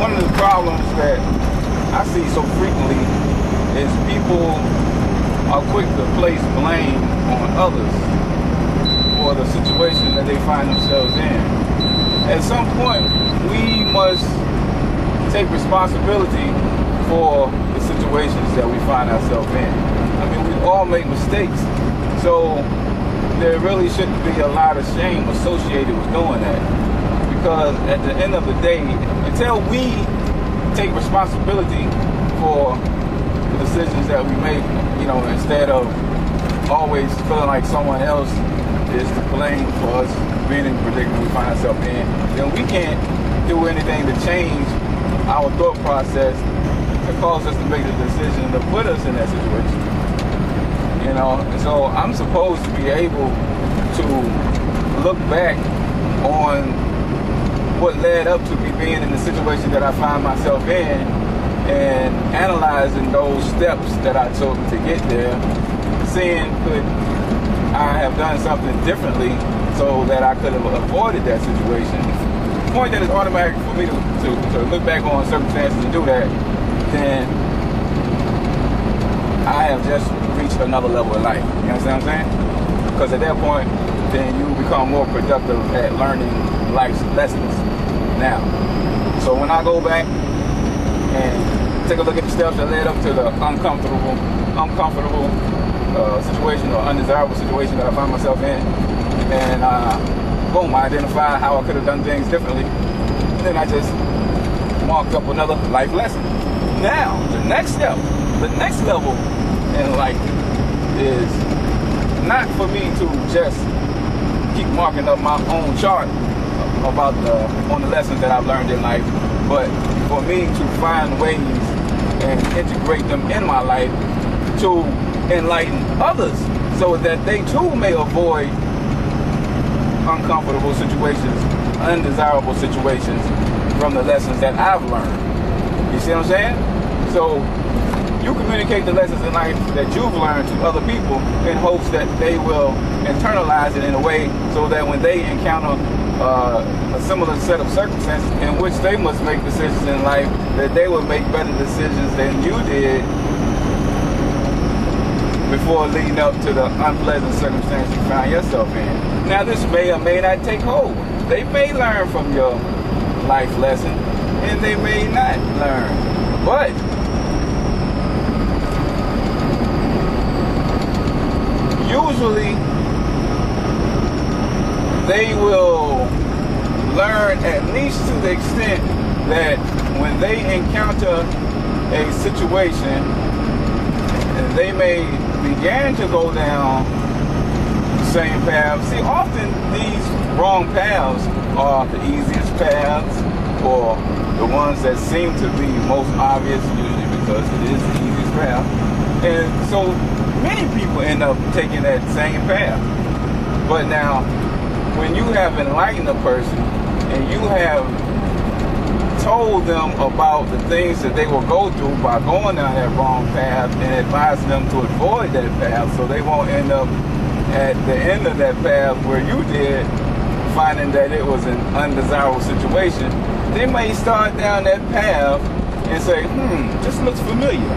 one of the problems that I see so frequently is people are quick to place blame on others for the situation that they find themselves in. At some point, we must take responsibility for the situations that we find ourselves in. I mean, we all make mistakes, so there really shouldn't be a lot of shame associated with doing that. Because at the end of the day, until we take responsibility for the decisions that we make, instead of always feeling like someone else is to blame for us being in the predicament we find ourselves in, then we can't do anything to change our thought process to cause us to make the decision to put us in that situation. And so I'm supposed to be able to look back on what led up to me being in the situation that I find myself in and analyzing those steps that I took to get there, seeing could I have done something differently so that I could have avoided that situation. The point that is automatic for me to look back on circumstances and do that, then I have just reached another level of life. You understand what I'm saying? Because at that point, then you become more productive at learning life's lessons. Now, so when I go back and take a look at the steps that led up to the uncomfortable situation or undesirable situation that I find myself in, and boom, I identify how I could have done things differently, and then I just marked up another life lesson. Now, the next step, the next level in life is not for me to just keep marking up my own chart on the lessons that I've learned in life, but for me to find ways and integrate them in my life to enlighten others so that they too may avoid uncomfortable situations, undesirable situations from the lessons that I've learned. You see what I'm saying? So you communicate the lessons in life that you've learned to other people in hopes that they will internalize it in a way so that when they encounter a similar set of circumstances in which they must make decisions in life, that they will make better decisions than you did before leading up to the unpleasant circumstance you find yourself in. Now, this may or may not take hold. They may learn from your life lesson, and they may not learn. But usually, they will learn at least to the extent that when they encounter a situation, they may begin to go down the same path. See, often these wrong paths are the easiest paths or the ones that seem to be most obvious, usually because it is the easiest path. And so many people end up taking that same path. But now, when you have enlightened a person and you have told them about the things that they will go through by going down that wrong path and advise them to avoid that path so they won't end up at the end of that path where you did, finding that it was an undesirable situation, they may start down that path and say, this looks familiar.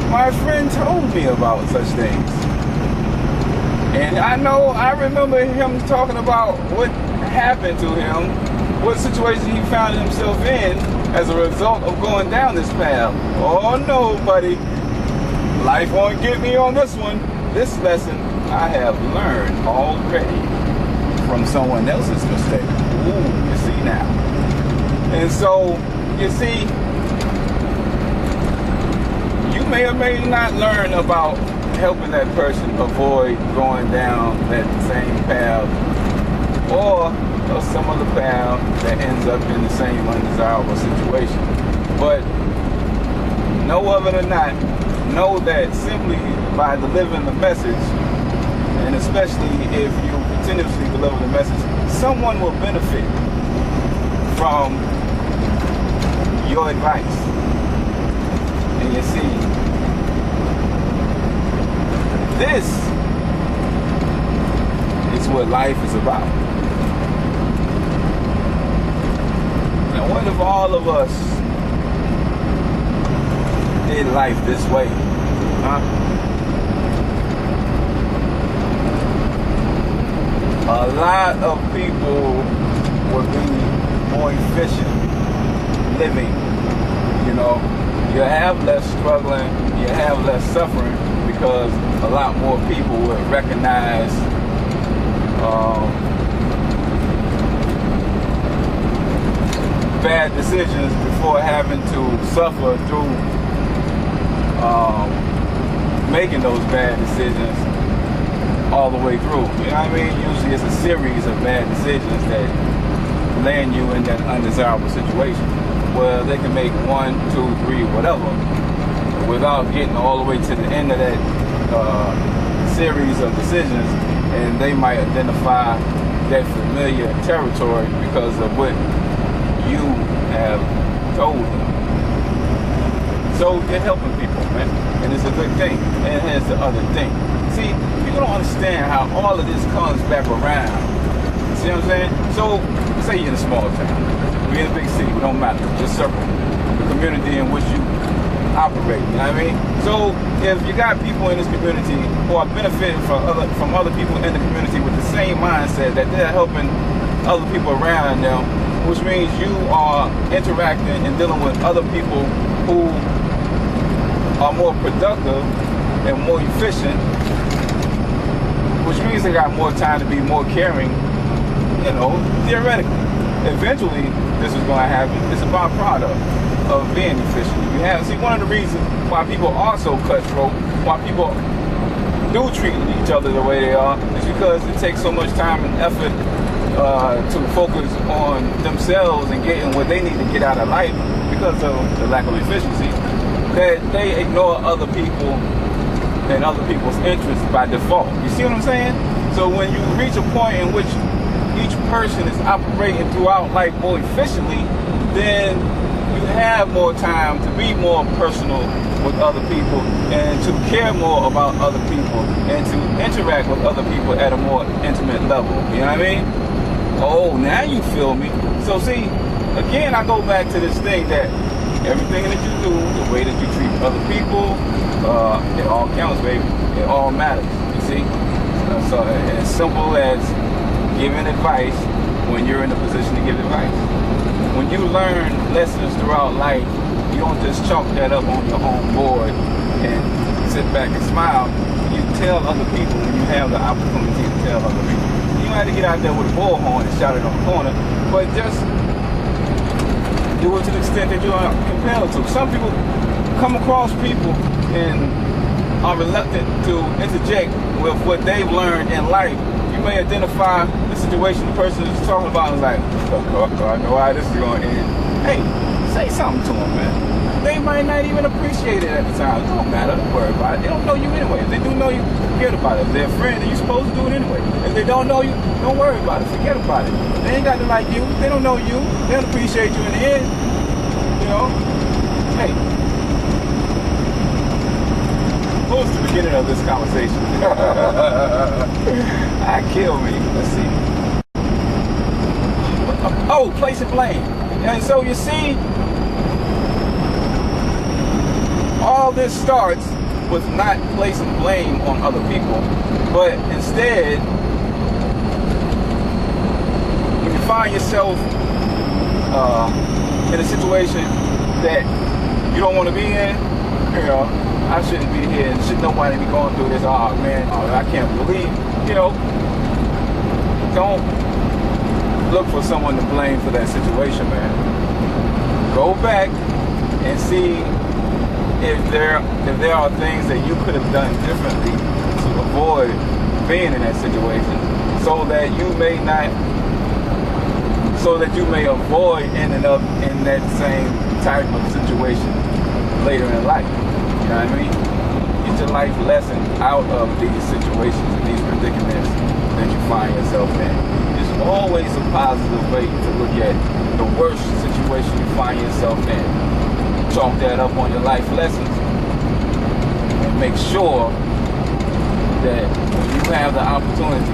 My friend told me about such things. And I remember him talking about what happened to him, what situation he found himself in as a result of going down this path. Oh no, buddy. Life won't get me on this one. This lesson I have learned already from someone else's mistake. Ooh, you see now. And so, you see, you may or may not learn about helping that person avoid going down that same path or some other path that ends up in the same undesirable situation. But no other than not, know that simply by delivering the message, and especially if you continuously deliver the message, someone will benefit from your advice. And you see, this is what life is about. And what if all of us did life this way? Huh? A lot of people would be more efficient living. You know, you have less struggling, you have less suffering, because a lot more people would recognize bad decisions before having to suffer through making those bad decisions all the way through. You know what I mean? Usually it's a series of bad decisions that land you in that undesirable situation where they can make 1, 2, 3, whatever, without getting all the way to the end of that series of decisions, and they might identify that familiar territory because of what you have told them. So you're helping people, man, and it's a good thing. And here's the other thing. See, people don't understand how all of this comes back around. See what I'm saying? So, say you're in a small town, we're in a big city, it don't matter, just circle the community in which you operate, you know what I mean? So, if you got people in this community who are benefiting from other people in the community with the same mindset that they're helping other people around them, which means you are interacting and dealing with other people who are more productive and more efficient, which means they got more time to be more caring, you know, theoretically. Eventually, this is going to happen. It's a byproduct of being efficient. You have, see, one of the reasons why people are so cutthroat, why people do treat each other the way they are, is because it takes so much time and effort to focus on themselves and getting what they need to get out of life because of the lack of efficiency, that they ignore other people and other people's interests by default. You see what I'm saying? So when you reach a point in which each person is operating throughout life more efficiently, then you have more time to be more personal with other people and to care more about other people and to interact with other people at a more intimate level. You know what I mean? Oh, now you feel me. So see, again, I go back to this thing that everything that you do, the way that you treat other people, it all counts, baby. It all matters, you see? So as simple as giving advice when you're in a position to give advice. When you learn lessons throughout life, you don't just chalk that up on your own board and sit back and smile. You tell other people when you have the opportunity to tell other people. You don't have to get out there with a bullhorn and shout it on the corner, but just do it to the extent that you are compelled to. Some people come across people and are reluctant to interject with what they've learned in life. You may identify the situation the person is talking about and like, oh, I know how this is going to end. Hey, say something to them, man. They might not even appreciate it at the time. It don't matter. Don't worry about it. They don't know you anyway. If they do know you, forget about it. If they're a friend, then you're supposed to do it anyway. If they don't know you, don't worry about it. Forget about it. They ain't got to like you. They don't know you. They don't appreciate you in the end. You know? Hey. What was the beginning of this conversation? Kill me. Let's see. Oh, placing blame. And so you see, all this starts with not placing blame on other people, but instead, when you find yourself in a situation that you don't want to be in, you know, I shouldn't be here and should nobody be going through this. Oh man, I can't believe, you know, don't look for someone to blame for that situation, man. Go back and see if there are things that you could have done differently to avoid being in that situation, so that you may avoid ending up in that same type of situation later in life. You know what I mean? Get your life lesson out of these situations and these predicaments that you find yourself in. There's always a positive way to look at the worst situation you find yourself in. Chalk that up on your life lessons and make sure that when you have the opportunity,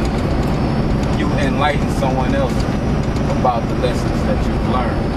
you enlighten someone else about the lessons that you've learned.